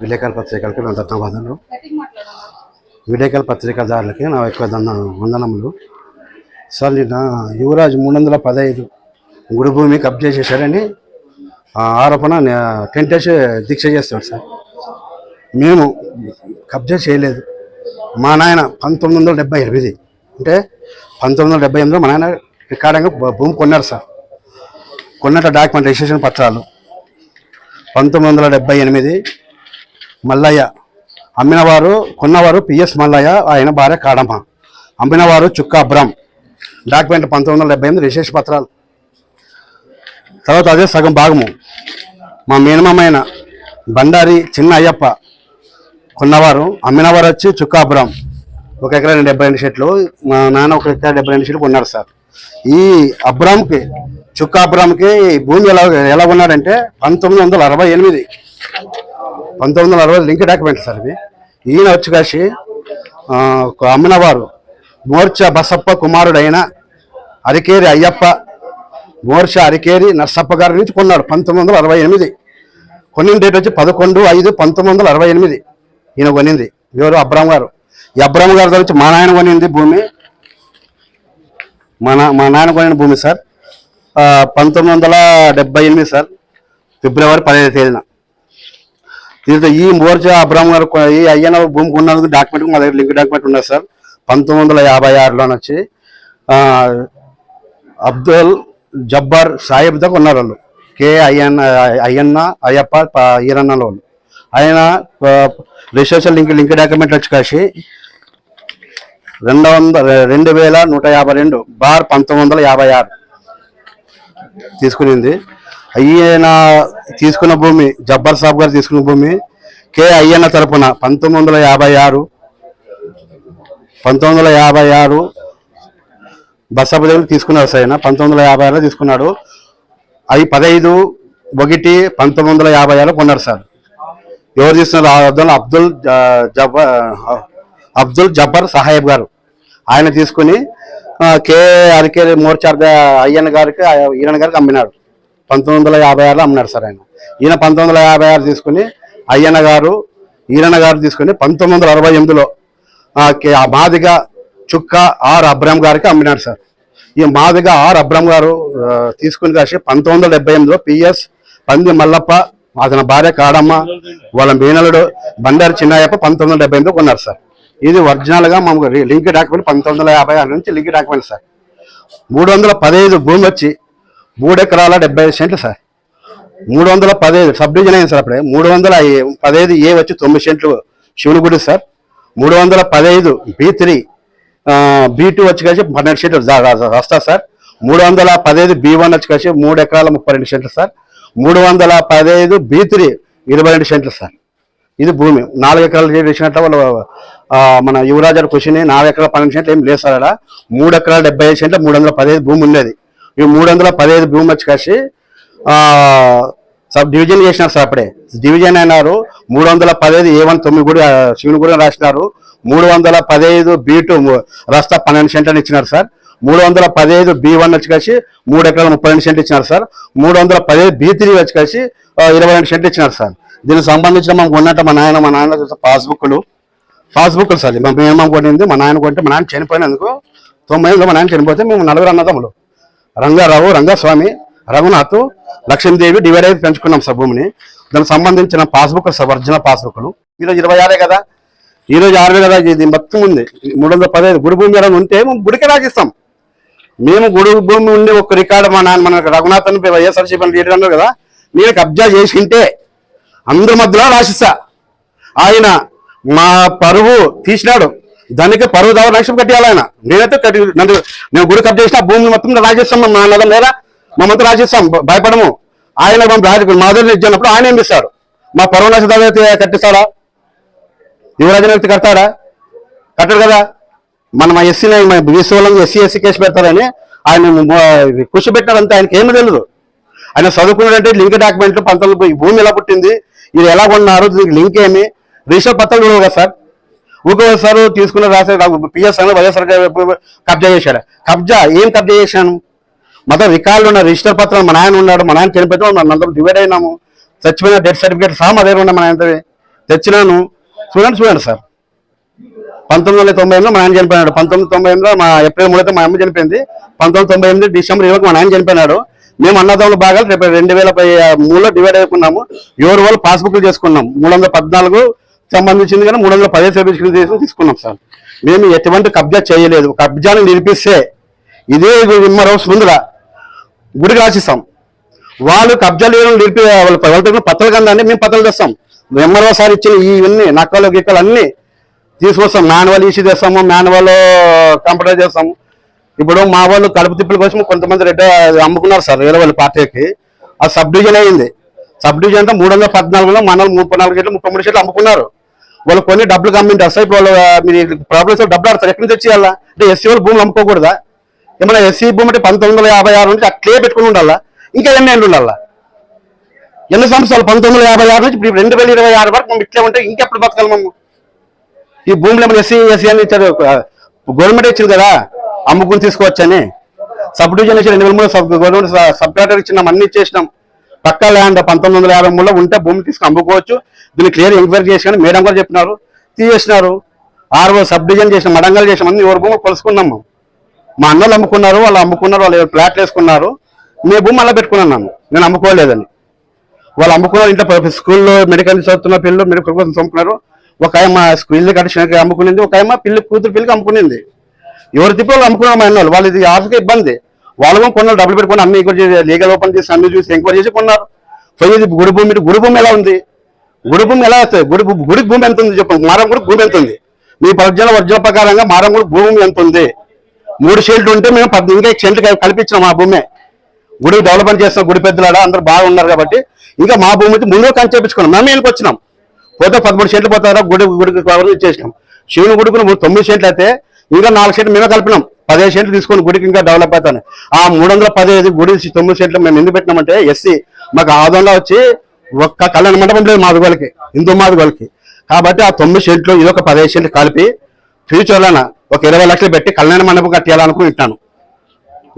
విలేకరుల పత్రికలకి నా ధన్యవాదాలు. విలేకరుల పత్రికదారులకి నా ఎక్కువ వందనములు. సార్ నిన్న యువరాజ్ 315 గుడి భూమి కబ్జా చేశారని ఆరోపణ టెంటేసి దీక్ష చేస్తాడు సార్. మేము కబ్జా చేయలేదు. మా నాయన 1978 అంటే 1978లో మా నాయన రికార్డంగా భూమి కొన్నారు సార్. కొన్నట్టు డాక్యుమెంట్ రిజిస్ట్రేషన్ పత్రాలు 1978 మల్లయ్య అమ్మినవారు కొన్నవారు పిఎస్ మల్లయ్య, ఆయన భార్య కాడమ్మ. అమ్మినవారు చుక్క అబ్రామ్. డాక్యుమెంట్ 1978 రిజిస్ట్రేషన్ పత్రాలు. తర్వాత అదే సగం భాగము మా మేనమామైన బండారి చిన్న అయ్యప్ప కొన్నవారు. అమ్మినవారు వచ్చి చుక్క అబ్రామ్ 1 ఎకరా 72 సెంట్లు. మా నాన్న 1 ఎకరా 72 సెంట్లు కొన్నారు సార్. ఈ అబ్రామ్కి చుక్క అబ్రామ్కి భూమి ఎలా ఉన్నారంటే 1960 లింక్ డాక్యుమెంట్ సార్ ఇవి. ఈయన వచ్చి కాసి అమ్మినవారు మోర్చా బసప్ప కుమారుడైన అరికేరి అయ్యప్ప, మోర్చా అరికేరి నర్సప్ప గారి నుంచి కొన్నాడు 1968. కొన్నిన డేట్ వచ్చి 11/5/1968 ఈయన కొనింది. ఎవరు? అబ్రామ్ గారు. ఈ అబ్రామ్ గారి దగ్గర వచ్చి మా నాయన కొనింది భూమి. మా నాయన కొనిన భూమి సార్ 1978 సార్ ఫిబ్రవరి 15వ తేదీన. దీంతో ఈ మోర్చా అబ్రామ్ గారు ఈ అయ్యన భూమి కొన్నందుకు డాక్యుమెంట్ మా దగ్గర లింక్ డాక్యుమెంట్ ఉన్నది సార్. 1956లో వచ్చి అబ్దుల్ జబ్బర్ సాహెబ్ దగ్గర ఉన్నారు వాళ్ళు. అయ్యన్న అయ్యప్ప ఈరన్నల వాళ్ళు. ఆయన రిజిస్ట్రేషన్ లింక్ డాక్యుమెంట్ వచ్చి కాసి 2152/1956 తీసుకునింది. అయ్యన తీసుకున్న భూమి జబ్బర్ సాబ్ గారు తీసుకున్న భూమి అయ్యన్న తరపున 1956 బసప్ప దగ్గర తీసుకున్నారు సార్. ఆయన 1956లో తీసుకున్నాడు. అవి 15/1/1956లో కొన్నారు సార్. ఎవరు తీసుకున్నారు? అబ్దుల్ జబ్బర్ సాహెబ్ గారు. ఆయన తీసుకుని అరికేరి మోర్చా అయ్యన్న గారికి ఈయన గారికి అమ్మినాడు. 1956లో అమ్మినాడు సార్ ఆయన. ఈయన 1956 తీసుకుని అయ్యన్న గారు ఈయన గారు తీసుకుని 1968లో మాదిగా చుక్క అబ్రామ్ గారికి అమ్మినాడు సార్. ఈ మాదిగా అబ్రామ్ గారు తీసుకుని కాసి 1978లో పిఎస్ పంది మల్లప్ప, అతని భార్య కాడమ్మ, వాళ్ళ మేనలుడు బండారి చిన్నయ్యప్ప 1978లో కొన్నారు సార్. ఇది ఒరిజినల్గా మాకు లింక్ డాక్యుమెంట్ 1956 నుంచి లింక్ డాక్యుమెంట్ సార్. 315 భూమి వచ్చి 3 ఎకరాల 75 సెంట్లు సార్. 315 సబ్ డివిజన్ అయింది సార్. అప్పుడే 315 ఏ వచ్చి 9 సెంట్లు శివుని గుడి సార్. 315 B3 B2 వచ్చి కలిసి 12 సెంట్లు వస్తా సార్. 315 B1 వచ్చి కలిసి 3 ఎకరాల 32 సెంట్లు సార్. 315 B3 22 సెంట్లు సార్. ఇది భూమి 4 ఎకరాలు చేసినట్టు వాళ్ళు మన యువరాజు క్వశ్చన్ 4 ఎకరాల 12 సెంట్లు ఏం లేదు సార్. అలా 3 ఎకరాల 75 సెంట్లు 315 భూమి ఉండేది. ఈ 315 భూమి వచ్చి కాసి సబ్ డివిజన్ చేసినారు సార్. అప్పుడే డివిజన్ అయినారు. 315 A1 9 కూడా శివుని కూడా రాసినారు. 315 B2 రస్తా 12 సెంట్లు ఇచ్చినారు సార్. 315 B1 వచ్చి కలిసి 3 ఎకరాల 32 సెంట్లు ఇచ్చినారు సార్. 315 B3 వచ్చి కలిసి 22 సెంట్లు ఇచ్చినారు సార్. దీనికి సంబంధించిన మనం కొన్నట్టు మా నాయన పాస్బుక్లు సార్. మేము కొట్టింది మా నాయన కొంటే మా నాయన చనిపోయినందుకు 90లో మా నాయన చనిపోతే మేము 4 అన్నదమ్ములు రంగారావు, రంగస్వామి, రఘునాథ్, లక్ష్మీదేవి డివైడ్ అయితే పెంచుకున్నాం సార్ భూమిని. దానికి సంబంధించిన పాస్బుక్ సార్ ఒరిజినల్ పాస్బుక్లు. ఈరోజు 26 కదా, ఈరోజు 6 కదా. ఇది మొత్తం ఉంది 315 గుడి భూమి ఏమైనా ఉంటే మేము గుడికి రాసిస్తాం. మేము గుడి భూమి ఉండే ఒక రికార్డు మా నాన్న మన రఘునాథ్ అని వైఎస్ఆర్సీపీ లీడర్ అన్నారు కదా, నేను కబ్జా చేసింటే అందరి మధ్యలో రాసిస్తా. ఆయన మా పరువు తీసినాడు, దానికి పరువు దావ లక్ష్యం కట్టేయాలి ఆయన. నేనైతే నేను గుడి కబ్జా చేసిన భూమి మొత్తం రాసిస్తాం. మా నగం లేదా మా మొత్తం రాసిస్తాం, భయపడము. ఆయన మాధురి ఇచ్చినప్పుడు ఆయన ఏం ఇస్తాడు? మా పరువు నష్టం కట్టిస్తాడా? యువరాజు వ్యక్తి కడతాడా? కట్టడు కదా. మన మా ఎస్సీ బీసీ వాళ్ళని ఎస్సీ కేసు పెడతారని ఆయన కృషి పెట్టినారంటే ఆయనకి ఏమి తెలియదు. ఆయన చదువుకున్నాడంటే లింక్ డాక్యుమెంట్లు 19 భూమి ఎలా పుట్టింది, ఇది ఎలా కొన్నారు, దీనికి లింక్ ఏమి, రిజిస్టర్ పత్రాలు కూడా కదా సార్. ఊకోసారి తీసుకున్న రాసే పిఎస్ అని వైఎస్ఆర్ కబ్జా చేశాడు. కబ్జా ఏం కబ్జా చేశాను? మొత్తం రికార్డులు ఉన్న రిజిస్టర్ పత్రాలు మా నాయన ఉన్నాడు. మా నాయన చనిపోతే మనందరం డివైడ్ అయినాము. చచ్చిపోయిన డెత్ సర్టిఫికేట్ సహా మా దగ్గర ఉన్నాయి. మన ఆయనవి తెచ్చినాను. చూడండి సార్, 1998లో మా ఆయన చనిపోయినాడు. 1998లో మా ఏప్రిల్ 3 మా అమ్మ చనిపోయింది. 1998 డిసెంబర్ 20 మా నాయన చనిపోయినాడు. మేము అన్నదమ్ముల భాగాలు రేపు 2003లో డివైడ్ అయిపోయినాము. ఎవరు వాళ్ళు పాస్బుక్లు చేసుకున్నాం. 314 సంబంధించింది కానీ 315 సర్టిఫికేషన్ తీసుకున్నాం సార్. మేము ఎటువంటి కబ్జా చేయలేదు. కబ్జాను నిలిపిస్తే ఇదే విమ్మర్ హౌస్ ముందుగా గుడికి రాసిస్తాం. వాళ్ళు కబ్జా లేని నిలిపి వాళ్ళ పత్రాలు కందండి, మేము పత్రాలు తెస్తాం. విమ్మర్ సార్ ఇచ్చిన ఇవన్నీ నక్కలు గిక్కలు అన్నీ తీసుకొస్తాం. మాన్యువల్ ఈసీ చేస్తాము, మాన్యువల్ కంప్యూటర్ చేస్తాము. ఇప్పుడు మా వాళ్ళు కడుపు తిప్పుల కోసం కొంతమంది రెడ్డి అమ్ముకున్నారు సార్ వేరే వాళ్ళ పార్టీకి. ఆ సబ్ డివిజన్ అయింది. సబ్ డివిజన్ అంతా 314లో మనలు 34 గేట్లు 33 గేట్లు అమ్ముకున్నారు. వాళ్ళు కొన్ని డబ్బులు కమ్మింటారు సార్. ఇప్పుడు వాళ్ళు మీరు ప్రాబ్లమ్స్ డబ్బులు ఆడతారు, ఎక్కడి నుంచి తెచ్చేయాలా? అంటే ఎస్సీ వాళ్ళు భూములు అమ్ముకోకూడదా? ఏమన్నా ఎస్సీ భూమి అంటే 1956 నుంచి అట్లే పెట్టుకుని ఉండాలా? ఇంకా ఎన్ని ఏళ్ళు ఉండాలా? ఎన్ని సంవత్సరాలు? 1956 నుంచి ఇప్పుడు 2026 వరకు మేము ఇట్లే ఉంటే ఇంకెప్పుడు బతకగలము? ఈ భూములు ఏమైనా ఎస్సీ అని ఇచ్చారు, గవర్నమెంట్ ఇచ్చింది కదా అమ్ముకుని తీసుకోవచ్చని. సబ్ డివిజన్ ఇచ్చి 2003 గవర్నమెంట్ సబ్ కలెక్టర్ ఇచ్చినాం, అన్ని ఇచ్చేసినాం. పక్కా ల్యాండ్ 1953లో ఉంటే భూమి తీసుకుని అమ్ముకోవచ్చు. దీన్ని క్లియర్ ఎంక్వైరీ చేసి కానీ మేడం కూడా చెప్పినారు, తీసేసినారు. ఆర్ఓ సబ్ డివిజన్ చేసిన మడంగల్ చేసిన అన్ని ఎవరి భూమి కొలుసుకున్నాము. మా అన్నలు అమ్ముకున్నారు, వాళ్ళు వాళ్ళు ఫ్లాట్లు వేసుకున్నారు. మీ భూమి అలా పెట్టుకున్నాను, నేను అమ్ముకోలేదని. వాళ్ళు అమ్ముకున్నారు. ఇంట్లో స్కూల్లో మెడికల్ చదువుతున్న పిల్లలు మెడికల్ కోసం చంపుకున్నారు. ఒక ఆయమ్మ స్కూల్ కట్టి అమ్ముకునింది, ఒక ఆయమ్మ కూతురు పిల్లకి అమ్ముకునింది. ఎవరు తిప్పి వాళ్ళు అమ్ముకున్నారు. మా అన్నలు వాళ్ళు ఇది ఆర్థిక ఇబ్బంది. వాళ్ళు కొన్నారు, డబ్బులు పెట్టుకుని అన్ని లీగల్ ఓపెన్ చేసి అన్ని చూసి ఎంక్వైరీ చేసి కొన్నారు. పోయి గుడి భూమి ఎలా ఉంది? గుడి భూమి ఎలా వస్తుంది? గుడి భూమి ఎంత ఉంది చెప్పండి. మారం కూడా భూమి ఎంత ఉంది? మీ వర్జన ప్రకారంగా మారం కూడా భూమి ఎంత ఉంది? 3 షెల్ట్లు ఉంటే మేము 15 షెల్ట్లు కల్పించినాం. మా భూమే గుడి డెవలప్మెంట్ చేస్తాం. గుడి పెద్దలాడ అందరూ బాగున్నారు కాబట్టి ఇంకా మా భూమి ముందుగా కంచేపించుకున్నాం. మేము వెళ్ళి వచ్చినాం. పోతే 13 షెల్ట్లు పోతారా గుడికి ఇచ్చేసినాం. శివుని గుడికి 9 షెల్ట్లు అయితే ఇంకా 4 షెల్ట్లు మేమే కలిపినాం. 15 షెల్ట్లు తీసుకొని గుడికి ఇంకా డెవలప్ అవుతాను. ఆ 315 గుడి 9 షెల్ట్లు మేము ఎందుకు పెట్టినామంటే ఎస్సీ మాకు ఆదంలో వచ్చి ఒక్క కళ్యాణ మండపం లేదు మాదిగోళ్ళకి, హిందూ మాదిగోళ్ళకి. కాబట్టి ఆ 9 షెల్ట్లు ఇది ఒక 15 షెల్ట్లు కలిపి ఫ్యూచర్లోన ఒక 20 లక్షలు పెట్టి కళ్యాణ మండపం కట్టియాలనుకుంటున్నాను.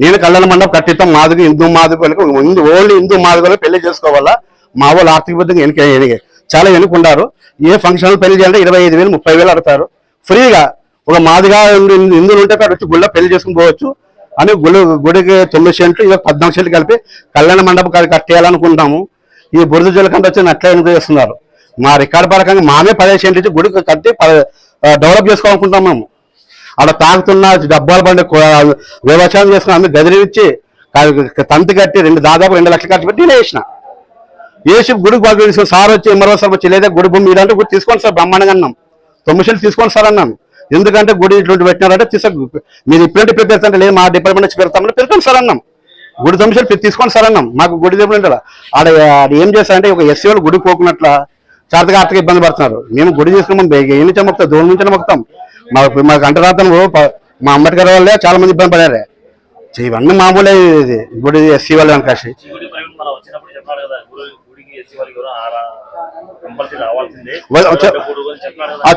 నేను కళ్యాణ మండపం కట్టిస్తాం. మాదిగ హిందూ మాదిగోళ్ళకి ఓన్లీ హిందూ మాదిగోళ్ళకి పెళ్లి చేసుకోవాలా. మా వాళ్ళు ఆర్థిక బద్దంగా చాలా వెనుకుంటారు. ఏ ఫంక్షన్ పెళ్లి చేయాలంటే 25,000 30,000 అడతారు. ఫ్రీగా ఒక మాదిగా హిందువులు ఉంటే అక్కడ వచ్చి గుళ్ళో పెళ్లి చేసుకుని పోవచ్చు అని గుడికి 9 షెల్ట్లు ఇక 14 షెల్ట్లు కలిపి కళ్యాణ మండపం కట్టేయాలనుకుంటాము. ఈ బురద జల్లకంటే వచ్చి అట్లా ఎన్నిక చేస్తున్నారు. మా రికార్డు పరకంగా మామే 15 షెల్ట్లు ఇచ్చి గుడికి కట్టి డెవలప్ చేసుకోవాలనుకుంటాం. మేము అక్కడ తాగుతున్న డబ్బాలు బండి వ్యవసాయం చేసుకున్న అన్ని గదిలి ఇచ్చి తంతి కట్టి దాదాపు 2 లక్షలు ఖర్చు పెట్టి వేసిన వేసి గుడికి బాగా తీసుకుని సార్ వచ్చి మరో సార్ వచ్చి లేదా గుడి భూమి ఇలాంటి గుడి తీసుకోండి సార్ బ్రహ్మాండంగా అన్నాం. 9 షెల్ట్లు తీసుకోండి సార్ అన్నాను. ఎందుకంటే గుడి ఇటువంటి పెట్టినారంటే మీరు ఇప్పుడంటే పెడతారంటే లేదు మా డిపార్ట్మెంట్ నుంచి పెడతామని పెడతాం సార్ అన్నాం. గుడి 9 షెల్ట్లు తీసుకోండి సార్ అన్నాం. మాకు గుడి డిపార్ట్మెంట్ ఆడ ఏం చేస్తారంటే ఒక ఎస్సీ వాళ్ళు గుడికి పోకున్నట్ల చాతగా ఆర్థిక ఇబ్బంది పడుతున్నారు. మేము గుడి తీసుకున్నాం, ఏ నుంచి మొక్తాం, దూరం నుంచి మొక్తాం. మాకు అంటరాతను మా అంబేద్కర్ వాళ్ళే చాలా మంది ఇబ్బంది పడారు. ఇవన్నీ మామూలే. ఇది గుడి ఎస్సీ వాళ్ళు కనుక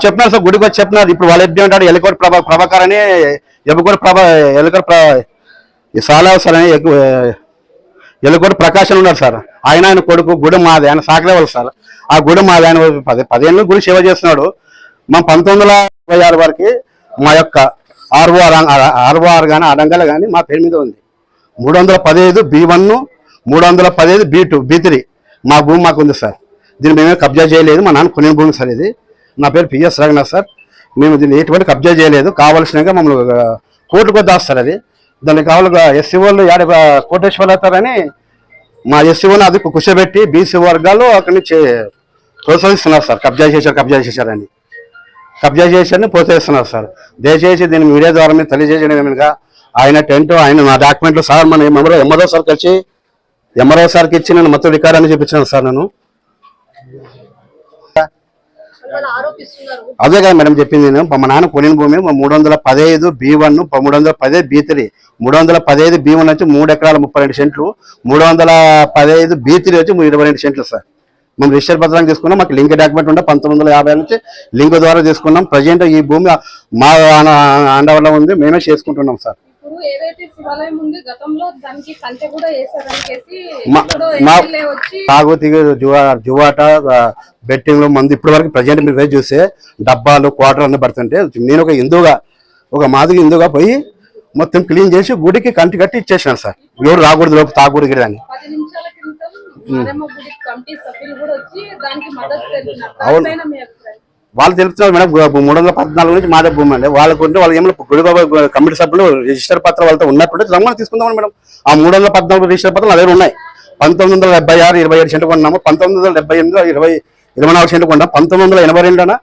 చెప్పినారు సార్. గుడికి వచ్చి చెప్పినారు. ఇప్పుడు వాళ్ళు ఎప్పుడు అంటాడు ఎలకోటి ప్రభాకర్ అని సార్ అని ఎలకోటి ప్రకాశం ఉన్నారు సార్. ఆయన కొడుకు గుడి మాది, ఆయన సాకలే వాళ్ళు సార్. ఆ గుడి మాది. ఆయన 10 ఏళ్ళు గుడి సేవ చేస్తున్నాడు. మా 1926 వరకు మా యొక్క ఆర్ఓఆర్ కానీ అడంగల్ కానీ మా పేరు మీద ఉంది. 315 B1 315 B2 B3 మా భూమి మాకు ఉంది సార్. దీన్ని మేమే కబ్జా చేయలేదు. మా నాన్న కొనిన భూమి సార్ ఇది. నా పేరు పిఎస్ రఘునాథ్ సార్. మేము దీన్ని ఎటువంటి కబ్జా చేయలేదు. కావాల్సినగా మమ్మల్ని కోర్టుకు దాస్తారు. అది దానికి కావాలి ఎస్సీ వాళ్ళు కోటేశ్వరులు అవుతారని మా ఎస్సీ వాళ్ళు అది కూర్చోబెట్టి బీసీ వర్గాలు అక్కడి నుంచి ప్రోత్సహిస్తున్నారు సార్. కబ్జా చేశారని ప్రోత్సహిస్తున్నారు సార్. దయచేసి దీన్ని మీడియా ద్వారా మేము తెలియజేయడమేగా ఆయన టెంట్ ఆయన నా డాక్యుమెంట్లు సార్ మన ఎంఆర్ఓ సార్ కలిసి ఎంఆర్ఓ సార్కి ఇచ్చి నేను మొత్తం రికార్డ్ అని చూపించాను సార్. నేను అదే కదా మేడం చెప్పింది. నేను మా నాన్న కొనిన భూమి 315 B1 315 B3 315 B1 వచ్చి 3 ఎకరాల 32 సెంట్లు 315 B3 వచ్చి 22 సెంట్లు సార్. మేము రిజిస్టర్ పత్రాన్ని తీసుకున్నాం. మాకు లింక్ డాక్యుమెంట్ ఉంటే 1950 నుంచి లింక్ ద్వారా తీసుకున్నాం. ప్రజెంట్ ఈ భూమి మా అండవల్ల ఉంది, మేమే చేసుకుంటున్నాం సార్. ఏదైతే శివాలయం ఉంది గతంలో దానికి కంచె కూడా వేసారనికేసి వచ్చి తాగుతీ జువాట బెట్టింగ్ మంది ఇప్పటి వరకు ప్రజెంట్ మీరు చూస్తే డబ్బాలు క్వార్టర్ అన్ని పడుతుంటే నేను ఒక హిందువుగా ఒక మాదిరి హిందువుగా పోయి మొత్తం క్లీన్ చేసి గుడికి కంటి కట్టి ఇచ్చేసాను సార్. ఎవరు రాకూడదు లోపు తాగకూడదు అని. 10 నిమిషాల క్రితం మారేమ్మ గుడి కమిటీ సభ్యులు కూడా వచ్చి దానికి మద్దతు తెలిపినారు. వాళ్ళు తెలుపుతున్నారు మేడం 314 నుంచి మాదే భూమి అండి. వాళ్ళకు ఉంటే వాళ్ళు ఏమైనా గుడి కమిటీ సభ్యులు రిజిస్టర్ పత్రం వాళ్ళతో ఉన్నప్పుడు రమ్మని తీసుకుందాం మేడం. ఆ 314 రిజిస్టర్ పత్రాలు అదే ఉన్నాయి. 1976 27 సెంట్లు కొన్నాము. 1978 24 సెంట్లు కొన్నాం. 1982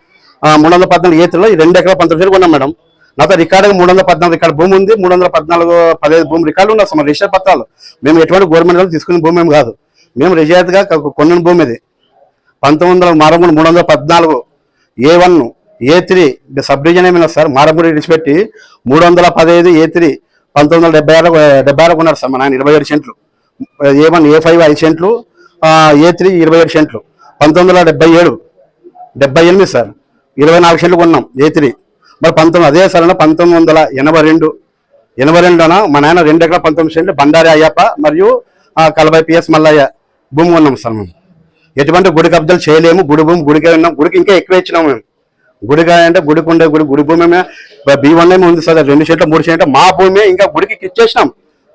314 ఏతుల్లో 2 ఎకరాల 19 సెంట్లు కొన్నాం మేడం. నాతో రికార్డు 314 రికార్డు భూమి ఉంది. 314 15 భూమి రికార్డు ఉన్నాయి అసలు రిజిస్టర్ పత్రాలు. మేము ఎటువంటి గవర్నమెంట్ వాళ్ళు తీసుకునే భూమి ఏమి కాదు. మేము రిజాయితీగా కొన్న భూమి ఇది. 314 A1 A3 సబ్ డివిజన్ ఏమైనా సార్ మారమూడి విడిచిపెట్టి 315 A3 1976 కొన్నారు సార్ మా నాయన 27 సెంట్లు. A1 A5 5 సెంట్లు A3 27 సెంట్లు. 1978 సార్ 24 సెంట్లు కొన్నాం A3. మరి అదే సార్ 1982 మా నాయన 2 ఎకరాల 19 సెంట్లు బండారి అయ్యప్ప మరియు కలబాయి PS మల్లయ్య భూమి కొన్నాం సార్. మేము ఎటువంటి గుడి కబ్జాలు చేయలేము. గుడి భూమి గుడికే ఉన్నాం. గుడికి ఇంకా ఎక్కువ ఇచ్చినాం మేము. గుడిగా అంటే గుడికి ఉండే గుడి భూమి B1 ఏమో ఉంది సార్. 2 సెంట్లు 3 సెంట్లు మా భూమి ఇంకా గుడికి ఇచ్చేసినాం.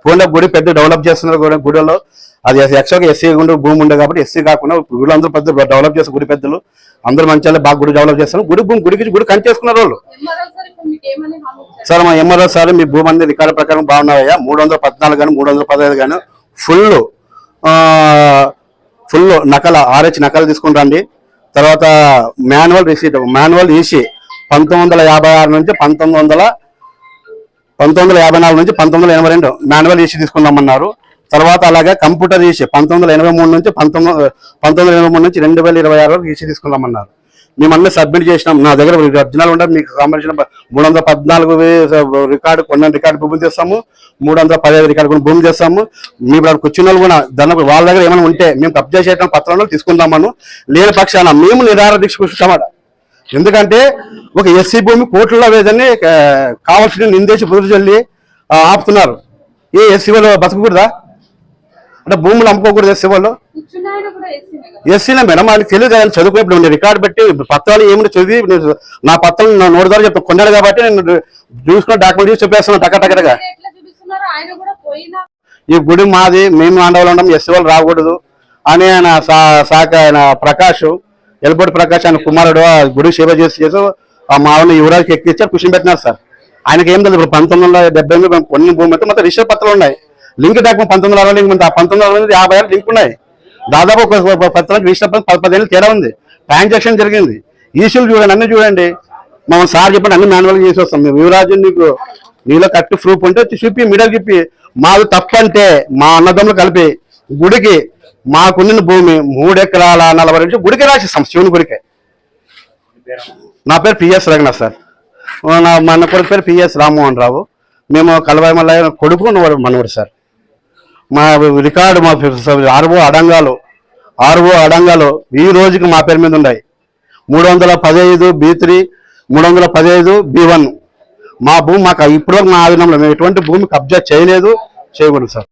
ఫోన్లో గుడి పెద్ద డెవలప్ చేస్తున్నారు గుడిలో. అది ఎక్స్ట్రాగా ఎస్సీ భూమి ఉండే కాబట్టి ఎస్సీ కాకుండా గుడిలో అందరూ పెద్ద డెవలప్ చేస్తారు. గుడి పెద్దలు అందరూ మంచిగా బాగా గుడి డెవలప్ చేస్తారు. గుడి భూమి గుడి కంచేసుకున్నారు వాళ్ళు. సార్ మా MRO సార్ మీ భూమి అన్ని రికార్డు ప్రకారం బాగున్నాయా 314 కానీ 315 కానీ ఫుల్ నకల RH నకలు తీసుకుని రండి. తర్వాత మాన్యువల్ రిసీట్ మాన్యువల్ ఈసీ 1956 నుంచి 1954 నుంచి 1982 మాన్యువల్ ఈసీ తీసుకున్నామన్నారు. తర్వాత అలాగే కంప్యూటర్ ఈసీ 1983 నుంచి 2026 వరకు ఈసీ తీసుకున్నామన్నారు. మేము అన్నీ సబ్మిట్ చేసినాం. నా దగ్గర ఒరిజినల్ ఉంటే మీకు సంబంధించిన 314 రికార్డు కొన్ని రికార్డు భూమి చేస్తాము. 315 రికార్డు కొన్ని భూమి చేస్తాము. మీ కూర్చున్న వాళ్ళు కూడా దాని వాళ్ళ దగ్గర ఏమైనా ఉంటే మేము కబ్జా చేయడం పత్రాలు తీసుకుందామను. లేని పక్షాన మేము నిరాహార దీక్ష కూర్చుంటామట. ఎందుకంటే ఒక ఎస్సీ భూమి కోట్లలో వేదని కావాల్సిన నిందేసి బుద్ధి చల్లి ఆపుతున్నారు. ఏ ఎస్సీ వాళ్ళు బతకకూడదా అంటే భూములు అమ్ముకోకూడదు ఎస్సీ వాళ్ళు? ఎస్సీనే మేడం. ఆయనకి తెలియదు. ఆయన చదువుకునేప్పుడు నేను రికార్డు పెట్టి పత్రాలు ఏమిటి చదివి నా పత్రాలు నా నోటి ద్వారా చెప్తాను కొన్నాడు కాబట్టి నేను చూసుకున్న డాక్యుమెంట్ చూసి చెప్పేస్తున్నాను టకటకగా. ఈ గుడి మాది మేము ఆండవాళ్ళు ఉంటాం ఎస్సీ వాళ్ళు రాకూడదు అని ఆయన ఆయన ప్రకాష్ ఎల్బోటి ప్రకాష్ ఆయన కుమారుడు ఆ గుడి సేవ చేసి ఆ మామూలు యువరాజుకి ఎక్కిచ్చారు కృషి పెట్టినారు సార్. ఆయనకి ఏం తెలియదు. 1970 మేము కొన్ని భూమి అయితే మొత్తం రిజిస్టర్ పత్రాలు ఉన్నాయి. లింక్ డాక్యుమెంట్ 1960 లింక్ ఉంది. 1960 56 లింక్ ఉన్నాయి. దాదాపు ఒక పత్రానికి రిజిస్టర్ 10 ఏళ్ళు తేడా ఉంది. ట్రాన్సాక్షన్ జరిగింది. ఈసీలు చూడండి అన్ని చూడండి. మనం సార్ చెప్పండి అన్ని మాన్యువల్గా చేసి వస్తాం. మేము యువరాజు నీలో కరెక్ట్ ప్రూఫ్ ఉంటే చూపి మీడియా చెప్పి మాది తప్పంటే మా అన్నదమ్ములు కలిపి గుడికి మాకున్న భూమి 3 ఎకరాల 40 నుంచి గుడికి రాసిస్తాం. శివుని గుడికే. నా పేరు PS రఘునాథ్ సార్. మా అన్న కొడుకు పేరు PS రామ్మోహన్ రావు. మేము కలవాయి మల్లయ్య కొడుకు మనవడు సార్. మా రికార్డు మా RO అడంగాలు ఈ రోజుకి మా పేరు మీద ఉన్నాయి. 315 B3 315 B1 మా భూమి మాకు ఇప్పటివరకు మా ఆధీనంలో మేము ఎటువంటి భూమి కబ్జా చేయలేదు చేయకూడదు సార్.